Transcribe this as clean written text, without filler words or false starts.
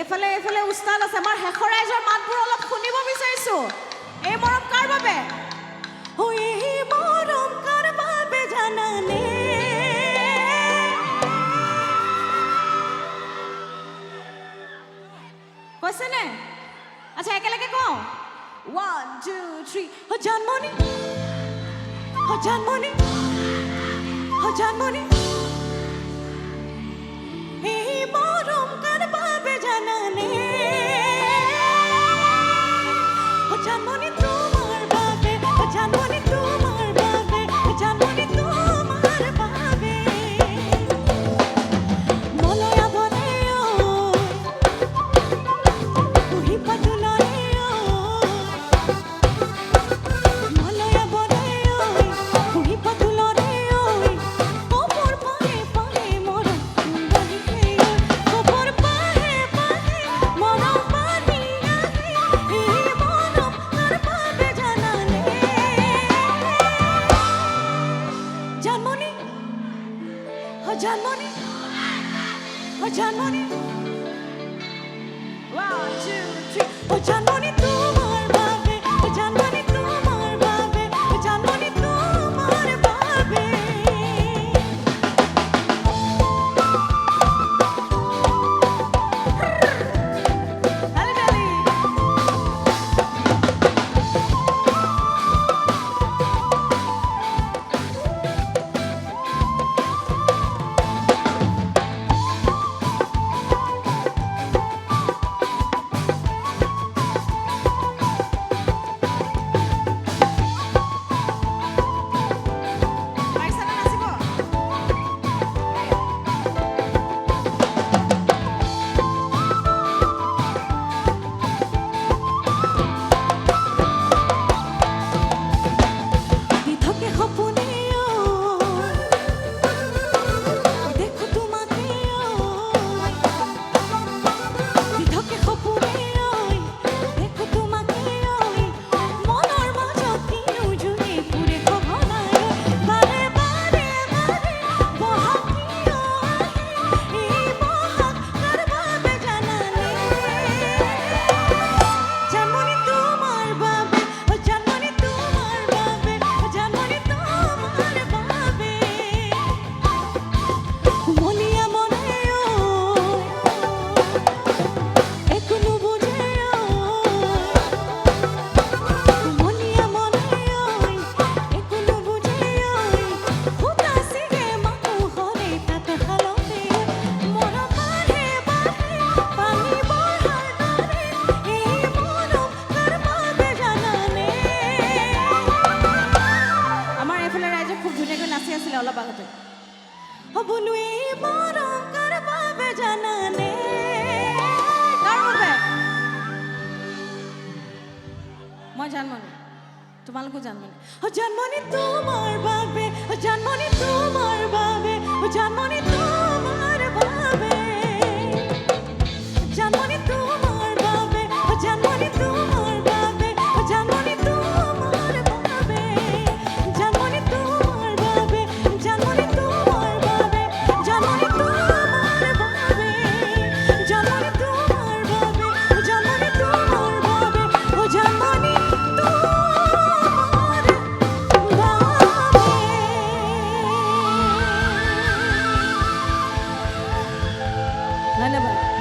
এফালে এফালে উস্তাদ আছে আমাৰ হেখৰ ৰাইজৰ মাতবোৰ অলপ শুনিব বিচাৰিছো এই মৰম কাৰ বাবে ও এই মৰম কাৰ বাবে জানানে কৈছেনে আচ্ছা একেলগে কওঁ 1 2 3 ও জানমনি ও জানমনি ও জানমনি এই মরম কার পাবে জানানে ও জানমনি তোমার পাবে ও জানমনি তোমার পাবে ও জানমনি তোমার পাবে মলয়া বনে ও তুই পাতুলরে ও মলয়া বনে ও তুই পাতুলরে ও ওপর জানমণি ও জানমণি 1 2 3 ও জানমণি তোমার ভাবে ও জানমণি তোমার ভাবে ও জানমণি তোমার ভাবে হালে ডালি পাইছানে নাচিব দিথকে সপোনেও দেখো তোমাকেও দিথকে সপোনেও দেখো তোমাকেও মনৰ মাজত কিনো জুৰি ফুৰে সঘনাই বাৰে বাৰে বাৰে বহাকিও আহে এই বহাগ কাৰ বাবে জানানে জানমণি তোমার বাবে ও জানমণি তোমার বাবে ও জানমণি তোমার বাবে মনিয়া মনেও এখনো বুঝেও মনিয়া মনেও এখনো বুঝেও হুতাসিগে মাকু হরে তাত হালতে মন বাঢ়ে বাঢ়ে পানী বঢ়াৰ দৰে এই মৰম কাৰ বাবে জানানে আমাৰ এইফালে ৰাইজে খুব ধুনীয়াকৈ নাচি আছিলে অলপ আগতে বোলো এই মৰম কাৰ বাবে জানানে কাৰ বাবে মই জানমণি তোমালোকো জানমণি ও জানমণি তোমার বাবে ও জানমণি তোমার বাবে ও জানমণি তোমার বাবে জানমণি তোমার বাবে ও জানমণি তোমার বাবে ও জানমণি তোমার বাবে জানমণি তোমার বাবে জানমণি তোমার বাবে জানমণি তোমার বাবে জানমণি তোমার বাবে ও জানমণি তোমার বাবে ও জানমণি তোমার বাবে ধন্যবাদ